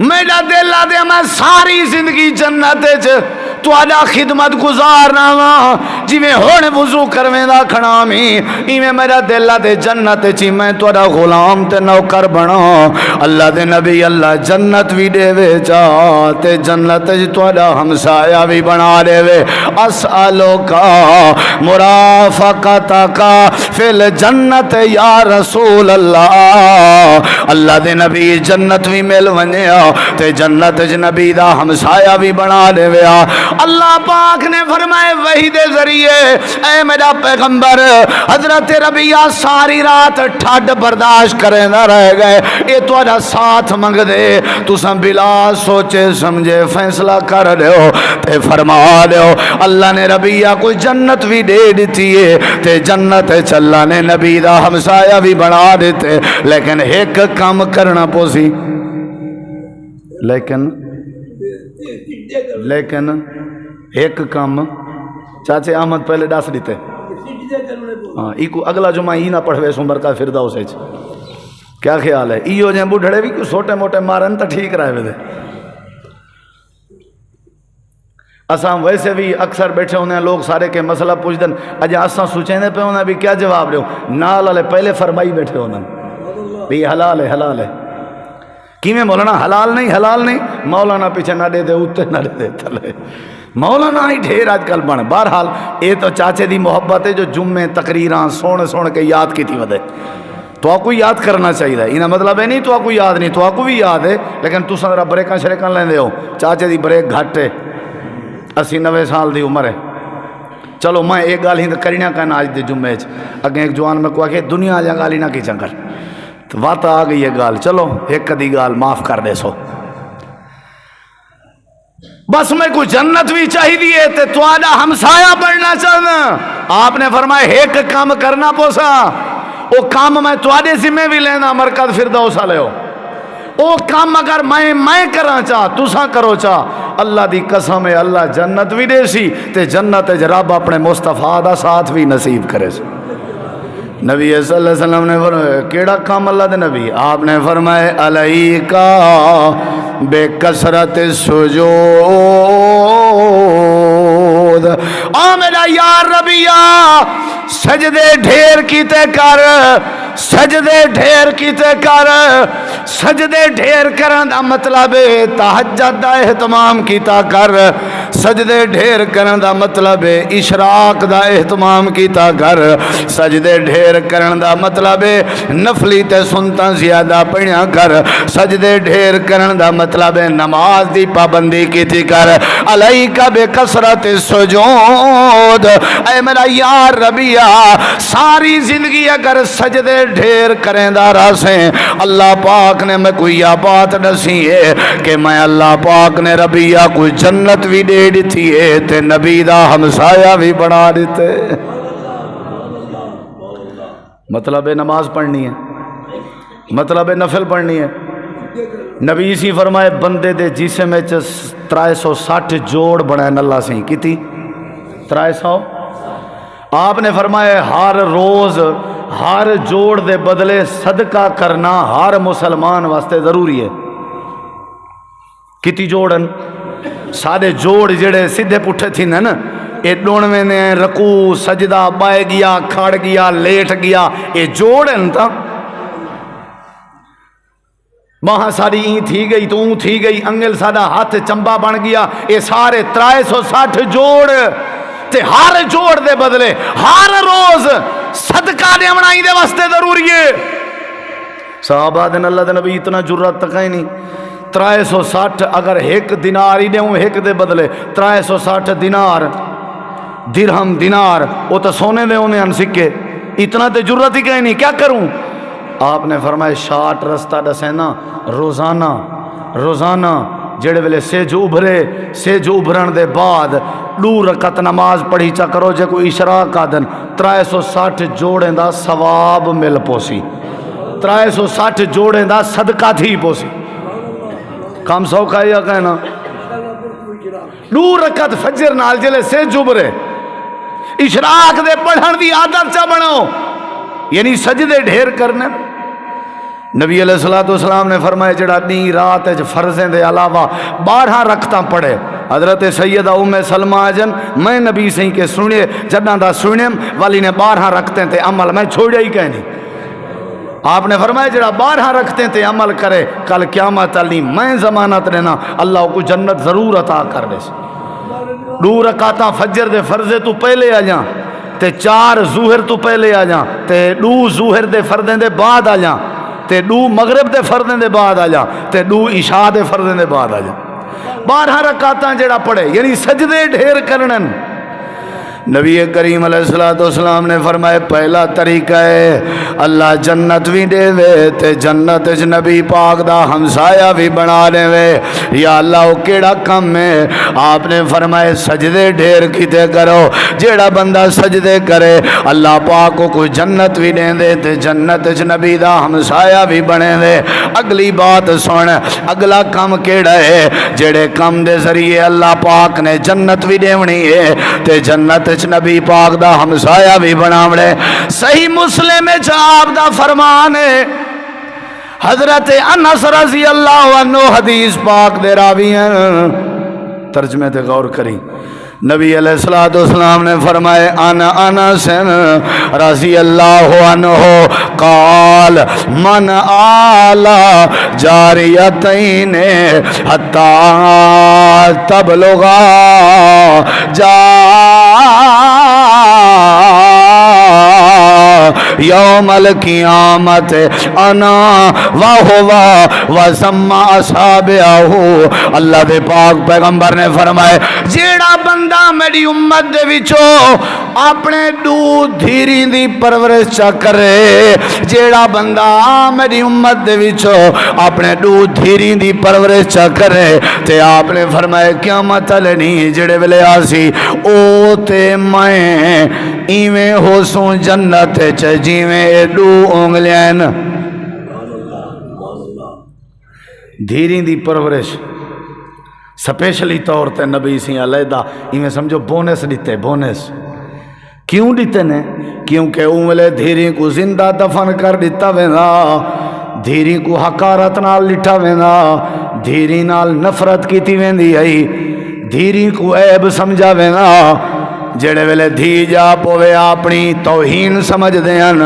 میرا دل دے میں ساری زندگی جنت تھوڑا خدمت گزارنا وا جی میں ہونے وضو کرویں دا کھڑا میں ایویں میرا دل دے جنت چی میں تھوڑا غلام تے نوکر بنا اللہ دے نبی اللہ جنت بھی دے وے چا تے جنت تھوڑا ہمسایا بھی بنا دے وے اسالو کا مرافقتک فی الجنت یا رسول اللہ اللہ دے نبی جنت بھی مل ونیا تے جنت نبی دا ہمسایا بھی بنا دے ویا اللہ پاک نے فرمائے وحی دے ذریعے اے میرا پیغمبر حضرت ربیہ ساری رات ٹھڈ برداشت کرے نہ رہ گئے اے تھوڑا ساتھ منگ دے تساں بلا سوچے سمجھے فیصلہ کر دیو تے فرما دیو اللہ نے ربیہ کوئی جنت بھی دے دیتی ہے تے جنت چلا نے نبی دا ہمسایا بھی بنا دیتے لیکن ایک کام کرنا پوسی لیکن ایک کام چاچے احمد پہلے ڈاس دیتے ہاں ایکو اگلا جمعہ ہی نہ پڑھوے سمبر کا فرداؤس ہے کیا خیال ہے ایو جائیں بڑھڑے بھی کوئی چھوٹے موٹے مارن تا ٹھیک رہے ہوئے دے اساں ویسے بھی اکثر بیٹھے ہونے ہیں لوگ سارے کے مسئلہ پوچھ دن اجا اساں سوچیں پہ ہونا بھی کیا جواب رہے ہو نال والے پہلے فرمائی بیٹھے ہونا بھی حلال ہے کیویں مولانا حلال نہیں مولانا پیچھے نہ دے اتنے نہ دے تھلے مولانا ہی ڈھیر آج کل بن. بہرحال یہ تو چاچے دی محبت ہے جو جمعے تقریراں سن کے یاد کی تھی ودے تو آپ کو یاد کرنا چاہیے. یہ مطلب ہے نہیں تو آپ کو یاد نہیں، تو آپ کو بھی یاد ہے، لیکن تو ذرا بریکاں شریکاں لیندے ہو. چاچے دی بریک گھٹ ہے، 80-90 سال دی عمر ہے. چلو میں ایک گال ہی کرنا کہنا آج دے جمعے اگیں ایک جوان میں کو کہ دنیا آ گالی نہ کی چنگر تو بات آ گئی ہے گال. چلو ایک کدی گال معاف کر دے سو. بس میں کوئی جنت بھی چاہیے تے تو آدھا ہمسایہ بڑھنا چاہنا. آپ نے فرمایا ایک کام کرنا پوسا، وہ کام میں تو آدھے ذمہ بھی لینا مرکز فردوس لے ہو. وہ کام اگر میں کرنا چاہ تساں کرو چاہ، اللہ دی قسم ہے اللہ جنت بھی دے سی تے جنت رب اپنے مصطفیٰ دا ساتھ بھی نصیب کرے سی. نبی صلی اللہ علیہ وسلم نے فرمایا کیڑا کام اللہ دے نبی؟ آپ نے فرمایا علیکا بے کثرت سجود. آ میرا یار ربیہ سجدے ڈھیر کیتے کر، سجدے ڈھیر کیتے کر. سجدے ڈھیر کرن دا مطلب تہجد دا اہتمام کیتا کر. سجدے ڈھیر کرن دا مطلب اشراق دا اہتمام کیتا کر. سجدے ڈھیر کرن دا مطلب نفلی تے سنتاں زیادہ پڑھیا کر. سجدے ڈھیر کرن دا مطلب نماز دی پابندی کیتی کر. علیکا بے کثرت سجود. اے میرا یار ربیہ ساری زندگی اگر سجدے ڈھیر کریں دا راسیں، اللہ پاک نے میں کوئی بات دسی ہے کہ میں اللہ پاک نے ربیہ کوئی جنت بھی دے دیتی ہے تے نبی دا ہمسایہ بھی بنا دیتے. مطلب ہے نماز پڑھنی ہے، مطلب ہے نفل پڑھنی ہے. نبی سی فرمائے بندے دے جسم میں 360 جوڑ بنائے اللہ سی کیتی 300. آپ نے فرمایا ہر روز ہر جوڑ دے بدلے صدقہ کرنا ہر مسلمان واسطے ضروری ہے. کتی جوڑن سادے جوڑ جڑے سیدھے پٹھے تھی نا یہ ڈونویں نے رکوع سجدہ بائے گیا کھڑ گیا لیٹ گیا یہ جوڑن تا وہاں ساری این تھی گئی تو اون تھی گئی انگل سادہ ہاتھ چمبا بن گیا. یہ سارے 360 جوڑ تے ہر جوڑ دے بدلے ہر روز صدقہ دے منائی دے واسطے ضروری ہے. صحابہ دن اللہ دے نبی اتنا جرات تک ہی نہیں. 360 اگر ایک دینار ہی دوں ایک دے بدلے 360 دینار درہم دینار وہ تو سونے دے ہونے ہم سکے اتنا تے جرات ہی کہیں نہیں. کیا کروں؟ آپ نے فرمایا شاٹ رستہ دسینا روزانہ جڑے ویلے سیج ابھرے سیج ابھرن دے بعد 2 رکعت نماز پڑھی چا کرو جے کوئی اشراق آدن 360 جوڑیں دا ثواب مل پوسی 360 جوڑیں دا صدقہ تھی پوسی. کام سوکھا یا کہنا 2 رکعت فجر نال جلے سیج ابھرے اشراق دے پڑھن دی عادت چا بناؤ یعنی سجدے ڈھیر کرنے. نبی علیہ السلام نے فرمایا جڑا نی رات فرضیں دے علاوہ 12 رکعتاں پڑھے. حضرت سیدہ ام سلمہ جن میں نبی سے کے سنے جداں دا سنیم والی نے 12 رکعتیں تے عمل میں چھوڑیا ہی کہنی. آپ نے فرمایا جڑا 12 رکعتیں تے عمل کرے کل قیامت علی میں ضمانت دینا اللہ کو جنت ضرور عطا کر دے. 2 رکعتاں فجر دے فرضے تو پہلے آ جاں تے 4 ظہر تو پہلے آ جاں تے 2 ظہر دے فردیں دے بعد آ جاں تے 2 مغرب دے فردیں دے بعد آ جاں تے 2 عشاء دے فردیں دے بعد آ جاں. 12 رکعتاں جڑا پڑھے یعنی سجدے ڈھیر کرنن. نبی کریم علیہ السلام نے فرمایا پہلا طریقہ ہے اللہ جنت بھی دے وے تے جنت اچ نبی پاک دا ہمسایہ بھی بنا دے وے. یا اللہ وہ کیڑا کم ہے؟ آپ نے فرمایا سجدے ڈھیر کیتے کرو. جیڑا بندہ سجدے کرے اللہ پاک کو کوئی جنت بھی دے دے تے جنت اچ نبی دا ہمسایہ بھی بنے دے. اگلی بات سن اگلا کم کیڑا ہے جیڑے کم دے ذریعے اللہ پاک نے جنت بھی دیونی ہے تے جنت نبی پاک دا ہمسایہ بھی بناوڑے. صحیح مسلم میں آپ دا فرمان ہے حضرت انس رضی اللہ عنہ حدیث پاک دے راوی ہیں. ترجمے تے غور کری. نبی علیہ الصلوۃ والسلام نے فرمائے انا انس رضی اللہ عنہ قال من آلا جاریتین حتی تبلغا یوم القیامت انا وہوا وسما اصحابہ. اللہ دے پاک پیغمبر نے فرمائے جیڑا بندہ میری امت دے وچوں اپنے دودھ دھیری دی پرورش چا کرے، جیڑا بندہ میری امت دے وچوں اپنے دودھ دھیری دی پرورش چا کرے تے آپ نے فرمائے قیامت نہیں جڑے ویلے آسی او تے میں ایویں ہو سوں جنت چ جیویں دو انگلیاں. دھیری دی پرورش سپیشلی طور تے نبی سی علیحدہ ایویں سمجھو بونس دیتے. بونس کیوں دیتے نے؟ کیونکہ اونلے دھیری کو زندہ دفن کر دیتا وینا، دھیری کو حقارت نال لٹھا وینا، دھیری نال نفرت کیتی ویندی آئی، دھیری کو عیب سمجھا وینا. جڑے ویلے دھی جا پوے اپنی توہین سمجھ دیان،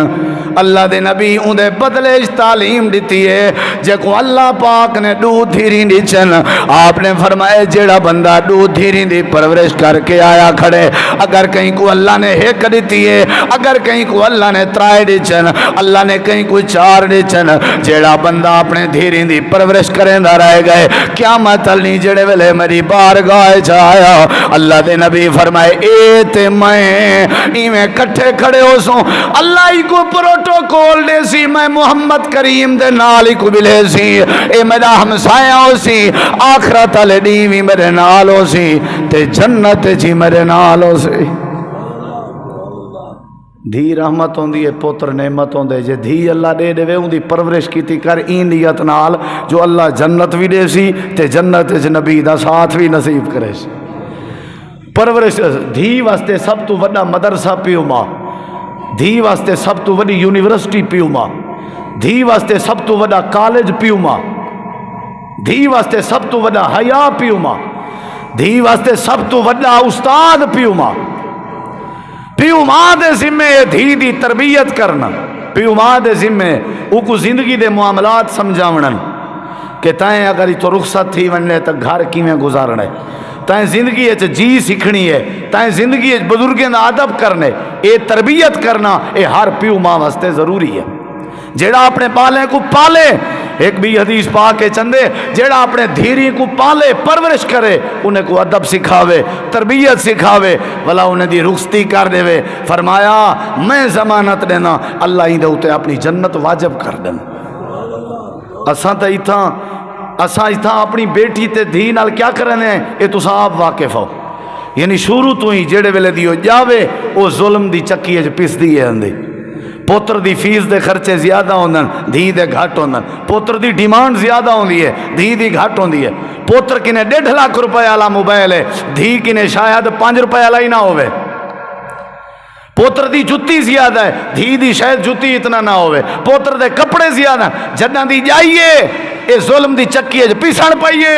اللہ دے نبی اندے بدلے تعلیم دیتی ہے جے کو اللہ پاک نے دودھ دھیری دیچن. آپ نے فرمائے جیڑا بندہ دودھ دھیری دی پرورش کر کے آیا کھڑے، اگر کہیں کو اللہ نے ایک دیتی ہے، اگر کہیں کو اللہ نے ترائے دیچن، اللہ نے کہیں کو چار دیچن، جیڑا بندہ اپنے دھیری دی پرورش کریں دا رہ گئے قیامت نہیں جڑے ویلے میری بارگاہ چایا. اللہ دے نبی فرمائے اے تے میں ایویں کٹھے کھڑے ہو سوں اللہ ہی کو پروٹوکول دے سی، میں محمد کریم دے نال ہی کو ملے سی، اے میرا ہمسایہ ہو سی، آخرت والے دی بھی میرے نال ہو سی تے جنت جی میرے نال ہو سی. دھی رحمت ہوندی ہے، پوتر نعمت ہوندے. جے دھی اللہ دے دے اون دی پرورش کیتی کر این نیت نال جو اللہ جنت بھی دے سی تے جنت وچ نبی دا ساتھ بھی نصیب کرے سی. پرورش دھی واسطے سب تو وڈا مدرسہ پیو ماں، دھی واسطے سب تو وڈی یونیورسٹی پیو ماں، دھی واسطے سب تو وڈا کالج پیو ماں، دھی واسطے سب تو وڈا حیا پیو ماں، دھی واسطے سب تو وڈا استاد پیو ماں. پیو ماں دے ذمے دھی دی تربیت کرنا، پیو ماں دے ذمے او کو زندگی دے معاملات سمجھاونن کہ تائیں اگر تو رخصت تھی وننے تو گھر کیویں گزارنا ہے، تائیں زندگی جی سکھنی ہے، تائیں زندگی بزرگیں دا ادب کرنے، اے تربیت کرنا اے ہر پیو ماں واسطے ضروری ہے. جیڑا اپنے بالیں کو پالے، ایک بھی حدیث پا کے چندے جیڑا اپنے دھیری کو پالے پرورش کرے انہیں کو ادب سکھاوے تربیت سکھاوے ولا انہیں دی رخصتی کر دے وے. فرمایا میں ضمانت دینا اللہ ہی دے اوتے اپنی جنت واجب کر دیں. اساں اتھاں اپنی بیٹی تے دھی نال کیا کرنے ہیں اے تساں آپ واقف ہو. یعنی شروع تو ہی جیڑے ویلے دیو جاوے او ظلم دی چکی ہے پس دی ہے اندے. پوتر دی فیس دے خرچے زیادہ ہوندن، دھی دے گھٹ ہوندن. پوتر دی ڈیمانڈ زیادہ ہوندی ہے، دھی دی گھٹ ہوندی ہے. پوتر کنے 1.5 لاکھ روپے والا موبائل ہے، دھی کنے شاید 5 روپے والا ہی نہ ہوئے. پوتر دی جتی زیادہ ہے، دھی دی شاید جتی اتنا نہ ہوئے. پوتر دے کپڑے زیادہ، جداں دی جائیے اے ظلم دی چکی ہے پیسن پائیے.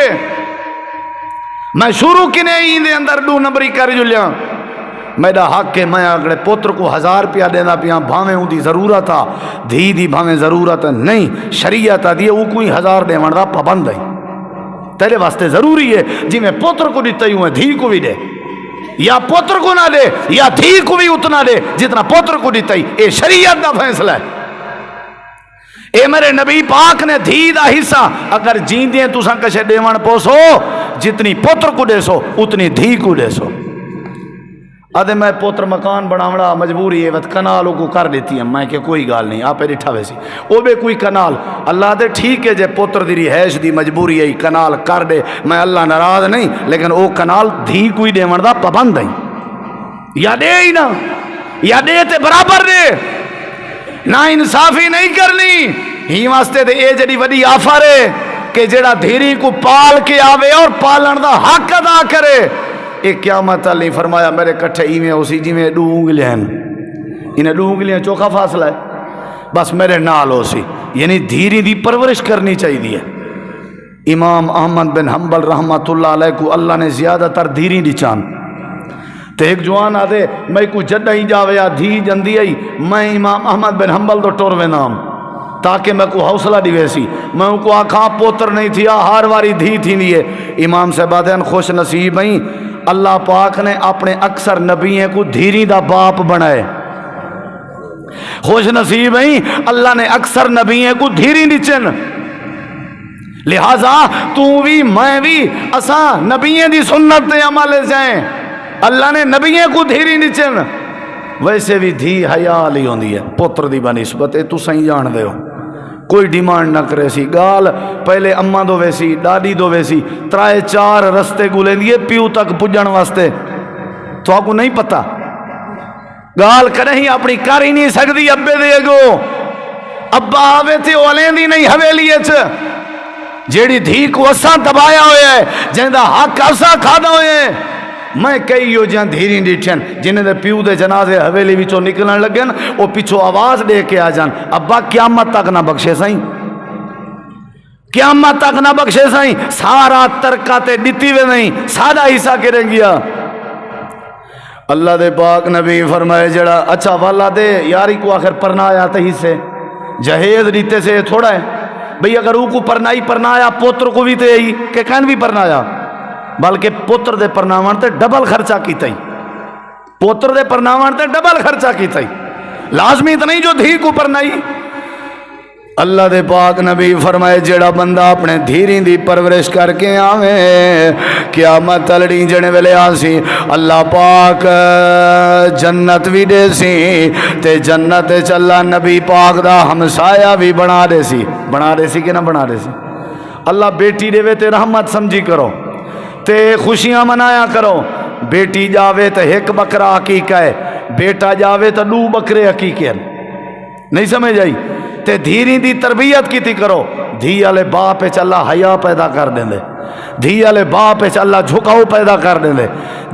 میں شروع کنے ہی دے اندر 2 نمبری کر جلیاں. میرا حق ہے میں اگلے پوتر کو 1000 روپیہ دینا پیاں بھاویں ہوں دی ضرورت آ دھی دی بھاویں ضرورت نہیں شریعت آ دیئے وہ کوئی 1000 دے منڈا پابند ہے تیرے واسطے ضروری ہے. جی میں پوتر کو دیتا ہوں دھی کو بھی دے یا پوتر کو نہ دے یا دھی کو بھی اتنا دے جتنا پوتر کو دیتا ہی. اے شریعت دا فیصلہ ہے. اے میرے نبی پاک نے دھی دا حصہ اگر جیندیں تو ساں کشے دیوان پوسو جتنی پوتر کو دے سو اتنی دھی کو دے سو. آدھے میں پوتر مکان بناوڑا مجبوری ہے وقت کنالوں کو کر دیتی ہیں. میں کہ کوئی گال نہیں آپ ڈٹھا ویسی وہ بھی کوئی کنال اللہ دے ٹھیک ہے جے پوتر دی رہائش دی مجبوری ہے کنال کر دے میں اللہ ناراض نہیں لیکن وہ کنال دھی کوئی دے دا پابند ہے. یا دے ہی نا یا دے تے برابر دے نا انصافی نہیں کرنی. ہی واسطے دے اے جڑی وڈی آفر ہے کہ جڑا دھیری کو پال کے آوے اور پالن دا حق ادا کرے. ایک قیامت علی فرمایا میرے کٹھے ایویں اسی جی میں 2 انگلیاں انہیں 2 انگلیاں چوکھا فاصلہ ہے بس میرے نال ہو سی. یعنی دھیری دی پرورش کرنی چاہیے. امام احمد بن حنبل رحمت اللہ علیہ کو اللہ نے زیادہ تر دھیری دی چان تے ایک جوان آدھے میں کو جڈ ہی جاوے یا دھی جندی آئی میں امام احمد بن حنبل تو ٹور وے نام تاکہ میں کو حوصلہ دیوے سی میں ان کو آکھاں پوتر نہیں تھیا ہار واری دھی تھی نہیں ہے امام صاحب آدھے خوش نصیب ہیں اللہ پاک نے اپنے اکثر نبیوں کو دھیری دا باپ بنائے خوش نصیب ہیں اللہ نے اکثر نبیوں کو دھیری نیچن لہذا تو بھی میں بھی اساں نبیوں دی سنت تے عمل جائیں اللہ نے نبیوں کو دھیری نیچن ویسے بھی دھی حیال ہی ہوندی ہے پتر دی بنسبت تو صحیح جان دے ہو کوئی ڈیمانڈ نہ کرے سی گال پہلے اماں دو ویسی ڈاڈی دو ویسی ترائے چار رستے گلے دیے پیو تک پجن واسطے تو آپ کو نہیں پتا گال کریں ہی اپنی کر ہی نہیں سکتی ابے دے گو ابا آوے تھے اولین دی نہیں حویلی جیڑی دھی کو اساں دبایا ہوئے ہے جہاں حق اساں کھادا ہوئے ہیں میں کئی ہو جہاں دھیری ڈیٹھن جنہیں دے پیو دے جنازے حویلی بچوں نکلن لگن وہ پیچھو آواز دے کے آ جان ابا قیامت تک نہ بخشے سائیں قیامت تک نہ بخشے سائیں سارا ترکاتے ڈیتی ہوئے نہیں سادہ حصہ کریں گیا اللہ دے پاک نبی فرمائے جڑا اچھا والا دے یاری کو آخر پرنا آیا تہی سے جہیز ڈیتے سے تھوڑا ہے بھئی اگر وہ کو پرنا آیا پوتر کو بھی تے ہی کہ کہن بھی پرنا آیا بلکہ پوتر دے پرناوان تے ڈبل خرچہ کیتا ہی پوتر دے پرناوان تے ڈبل خرچہ کیتا ہی لازمی تو نہیں جو دھی کو پرنائی اللہ دے پاک نبی فرمائے جڑا بندہ اپنے دھیری دی پرورش کر کے آویں قیامت تلڑی جنے ویلے آسی اللہ پاک جنت بھی دے سی تے جنت چلا نبی پاک دا ہمسایہ بھی بنا دے سی کہ نہ بنا دے سی اللہ بیٹی دے وے تے رحمت سمجھی کرو تے خوشیاں منایا کرو بیٹی جاوے تے ایک بکرا عقیقہ ہے بیٹا جاوے تے 2 بکرے عقیقے نہیں سمجھ آئی تے دھیری دی تربیت کی تھی کرو دھی والے باپ پہ اللہ حیا پیدا کر دیں دے دھی والے باپ پہ اللہ جھکاؤ پیدا کر دیں دے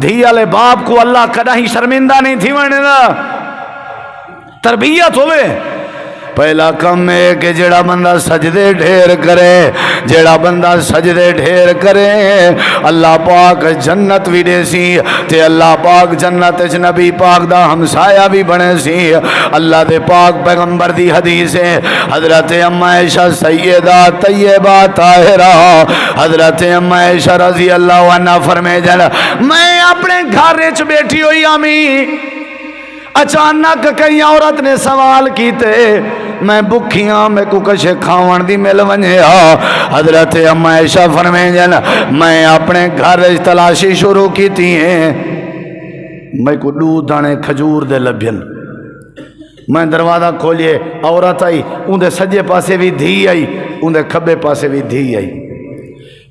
دھی والے باپ کو اللہ کدا ہی شرمندہ نہیں تھی ونے دا تربیت ہوئے پہلا کم ہے کہ جڑا بندہ سجدے ڈھیر کرے جڑا بندہ سجدے ڈھیر کرے اللہ پاک جنت بھی دے سی تے اللہ پاک جنت نبی پاک دا ہمسایہ بھی بنے سی اللہ دے پاک پیغمبر دی حدیث ہے حضرت اما عائشہ سیدہ طیبہ طاہرہ حضرت اما عائشہ رضی اللہ عنہ فرمائے جن میں اپنے گھر وچ بیٹھی ہوئی آمی اچانک کئی عورت نے سوال کیتے میں بکھیاں میں کو کشے کھاون دی مل ونجیا حضرت اما عائشہ فرمائے جن میں اپنے گھر تلاشی شروع کی تھی ہیں میں کو 2 دانے کھجور دے لبھن میں دروازہ کھولیے عورت آئی ان دے سجے پاسے بھی دھی آئی ان دے کھبے پاسے بھی دھی آئی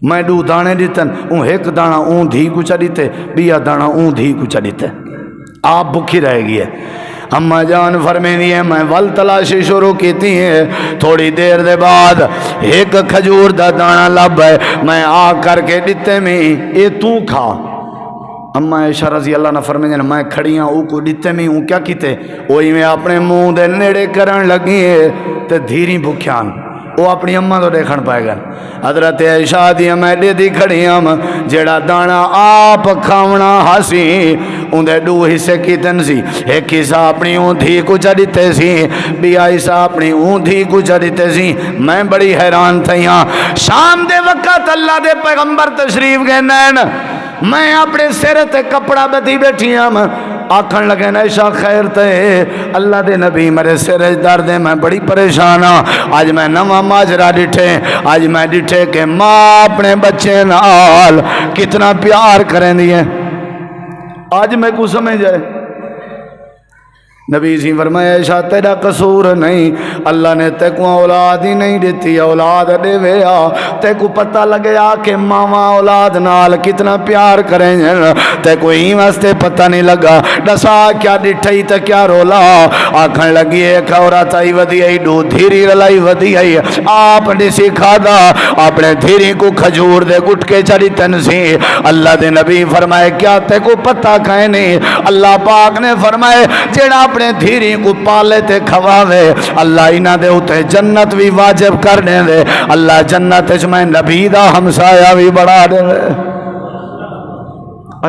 میں 2 دانے دیتن ان ایک دانا اون دھی کو چڑیتے بیا دانا اون دھی کو چڑیتے آپ بکھی رہ گئی ہے اماں جان فرمے دیئے میں ول تلاشی شروع کیتی ہیں تھوڑی دیر دے بعد ایک کھجور دا دانا لب ہے میں آ کر کے دیتے میں اے تو کھا اماں عائشہ رضی اللہ نے فرمے دیئے میں کھڑیاں او کو دیتے میں ہوں کیا کیتے وہی میں اپنے منہ دے نیڑے کرن لگی ہے تے دھیری بکھیان وہ اپنی اماں تو دیکھن پائے گا حضرت عائشہ دی میں دی کھڑی ہم جڑا دانا آپ کھاونا ہاسی ان دے 2 حصے کیتن سی ایک حصہ اپنی اون دھی کو چڑیتے سی بیا حصہ اپنی اون دھی کو چڑیتے سی میں بڑی حیران تھیاں شام دے وقت اللہ دے پیغمبر تشریف گئے نین میں اپنے سر تے کپڑا بدھی بیٹھی ہم آکھن لگے عائشہ خیر تے اللہ دے نبی میرے سر درد ہے میں بڑی پریشان ہاں آج میں نواں ماجرا ڈٹھے آج میں ڈٹھے کہ ماں اپنے بچے نال کتنا پیار کریں دیئے آج میں کو سمجھ جائے نبی سی فرمایا عائشہ تیرا قصور نہیں اللہ نے تے کو اولاد ہی نہیں دیتی اولاد دے ویا تے کو پتہ لگیا کہ ماما اولاد نال کتنا پیار کریں تے کو ہی واسطے پتہ نہیں لگا دسا کیا ڈٹھائی تے کیا رولا آکھن لگی ایک عورت آئی ودی آئی 2 دھیری رلائی ودی آئی آپ نے سکھا دا اپنے دھیری کو کھجور دے گٹ کے چڑی تنسی اللہ دے نبی فرمائے کیا تے کو پتہ کھائے نہیں اللہ پاک نے فرمائے جیڑا اپنے دھیری کو پالے تے کھواوے اللہ انہاں دے ہوتے جنت بھی واجب کر دیں دے اللہ جنت میں نبی دا ہمسایہ بھی بڑھا دیں دے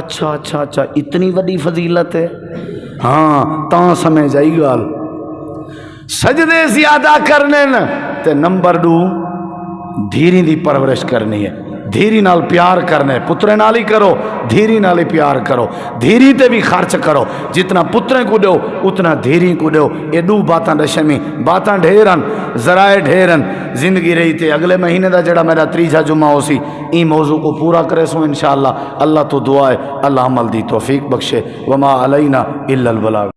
اچھا اچھا اچھا اتنی وڈی فضیلت ہے، ہاں تاں سمجھ آئی گال۔ سجدے زیادہ کرنے نا تے نمبر 2 دھیری دی پرورش کرنی ہے، دھیری نال پیار کرنے، پترے نال ہی کرو، دھیری نال ہی پیار کرو، دھیری تے بھی خرچ کرو، جتنا پترے کو دو اتنا دھیری کو دو۔ یہ دو باتاں دشمی باتاں ڈھیرن، ذرائع ڈھیرن، زندگی رہی تے اگلے مہینے دا جڑا میرا 3 جمعہ ہو سی این موضوع کو پورا کرے سو انشاءاللہ۔ اللہ تو دعا ہے اللہ عمل دی توفیق بخشے، وما علینا الا البلاغ۔